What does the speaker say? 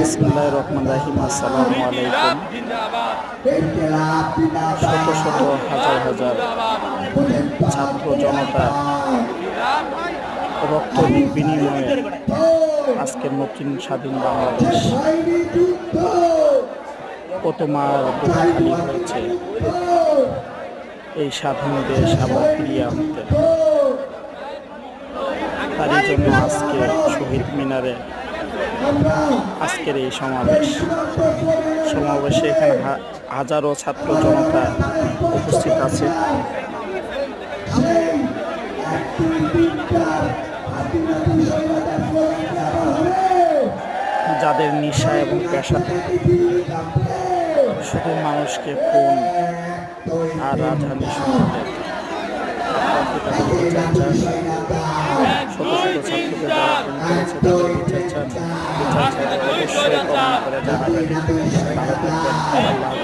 বিসমিল্লাহির রহমানির রহিম। আসসালামু আলাইকুম। শত শত হাজার হাজার ছাত্র জনতা রক্ত বিনিময়ে আজকের নতুন স্বাধীন বাংলাদেশ কত মার বুকখালি হয়েছে এই স্বাধীন দেশ আবার ফিরিয়ে আনতে। তারই জন্য আজকে শহীদ মিনারে আজকের এই সমাবেশে এখানে হাজারো ছাত্র জনতা উপস্থিত আছে। যাদের নেশা এবং পেশা শুধু মানুষকে খুন আর রাজধানী শহরে শত শত ছাত্রকে যারা খুন করেছে তাদের বিচার চান। অবশ্যই কমেন্ট করে জানাবেন। ভালো থাকবেন। আল্লাহ।